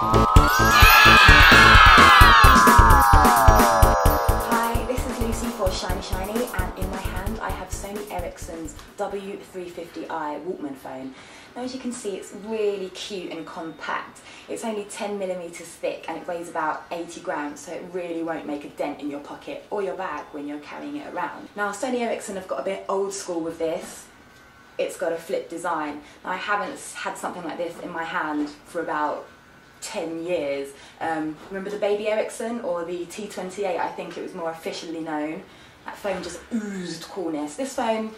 Hi, this is Lucy for Shiny, and in my hand I have Sony Ericsson's W350i Walkman phone. Now, as you can see, it's really cute and compact. It's only 10mm thick and it weighs about 80 grams, so it really won't make a dent in your pocket or your bag when you're carrying it around. Now, Sony Ericsson have got a bit old school with this. It's got a flip design. Now, I haven't had something like this in my hand for about 10 years. Remember the baby Ericsson or the T28, I think it was more officially known. That phone just oozed coolness. This phone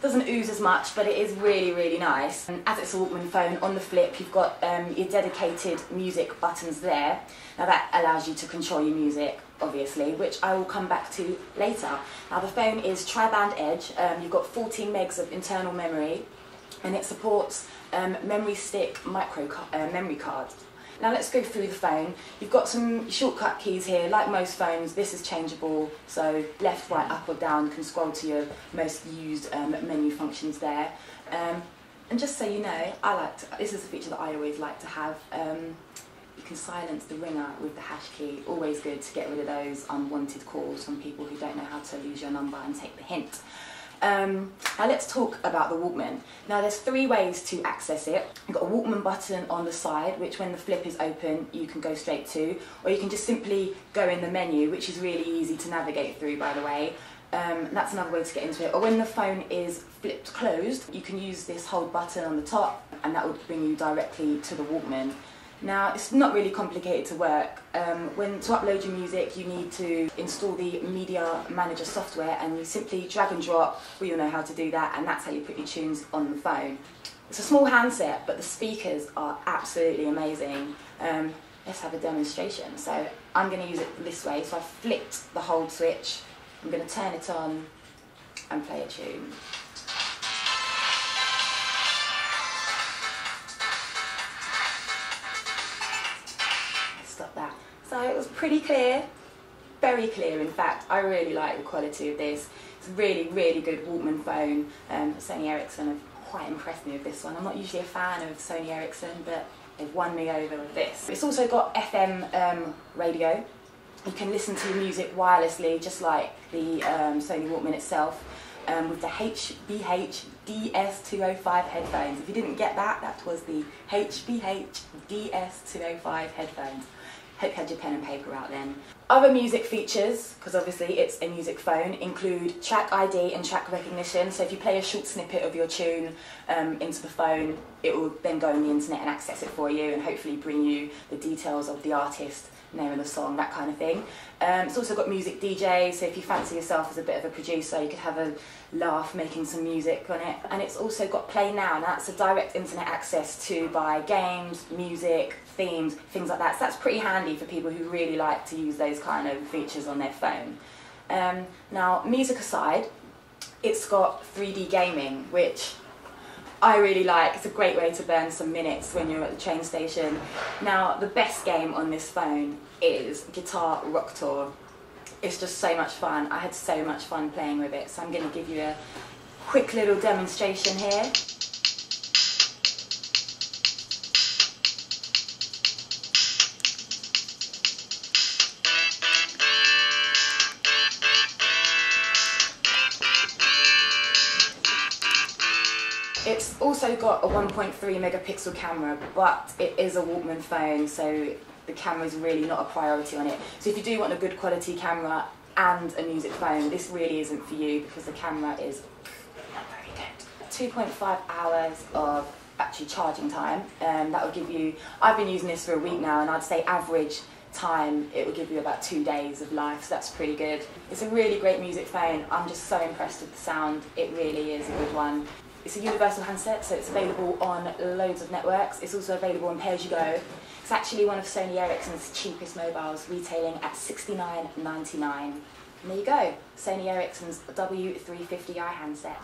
doesn't ooze as much, but it is really, really nice. And as it's a Walkman phone, on the flip you've got your dedicated music buttons there. Now that allows you to control your music, obviously, which I will come back to later. Now the phone is tri-band edge. You've got 14 megs of internal memory, and it supports memory stick memory cards. Now let's go through the phone. You've got some shortcut keys here. Like most phones, this is changeable, so left, right, up or down, you can scroll to your most used menu functions there. And just so you know, this is a feature that I always like to have. You can silence the ringer with the hash key. Always good to get rid of those unwanted calls from people who don't know how to lose your number and take the hint. Now let's talk about the Walkman. Now there's three ways to access it. You've got a Walkman button on the side, which when the flip is open you can go straight to, or you can just simply go in the menu, which is really easy to navigate through, by the way. That's another way to get into it. Or when the phone is flipped closed, you can use this hold button on the top and that would bring you directly to the Walkman. Now, it's not really complicated to work. To upload your music, you need to install the Media Manager software, and you simply drag and drop. We all know how to do that, and that's how you put your tunes on the phone. It's a small handset, but the speakers are absolutely amazing. Let's have a demonstration. So I'm going to use it this way. So I've flipped the hold switch. I'm going to turn it on and play a tune. Stop that. So it was pretty clear, very clear in fact. I really like the quality of this. It's a really, really good Walkman phone. Sony Ericsson have quite impressed me with this one. I'm not usually a fan of Sony Ericsson, but they've won me over with this. It's also got FM radio. You can listen to music wirelessly, just like the Sony Walkman itself, with the HBH DS205 headphones. If you didn't get that, that was the HBH DS205 headphones. Hope you had your pen and paper out then. Other music features, because obviously it's a music phone, include track ID and track recognition. So if you play a short snippet of your tune into the phone, it will then go on the internet and access it for you and hopefully bring you the details of the artist, name of the song, that kind of thing. It's also got music DJ, so if you fancy yourself as a bit of a producer, you could have a laugh making some music on it. And it's also got Play Now, and that's a direct internet access to buy games, music, themes, things like that. So that's pretty handy for people who really like to use those kind of features on their phone. Now, music aside, it's got 3D gaming, which I really like. It's a great way to burn some minutes when you're at the train station. Now, the best game on this phone is Guitar Rock Tour. It's just so much fun. I had so much fun playing with it, so I'm going to give you a quick little demonstration here. It's also got a 1.3 megapixel camera, but it is a Walkman phone, so the camera is really not a priority on it. So if you do want a good quality camera and a music phone, this really isn't for you because the camera is not very good. 2.5 hours of battery charging time. That will give you, I've been using this for a week now, and I'd say average time it will give you about 2 days of life, so that's pretty good. It's a really great music phone. I'm just so impressed with the sound. It really is a good one. It's a universal handset, so it's available on loads of networks. It's also available on pay-as-you-go. It's actually one of Sony Ericsson's cheapest mobiles, retailing at $69.99. And there you go, Sony Ericsson's W350i handset.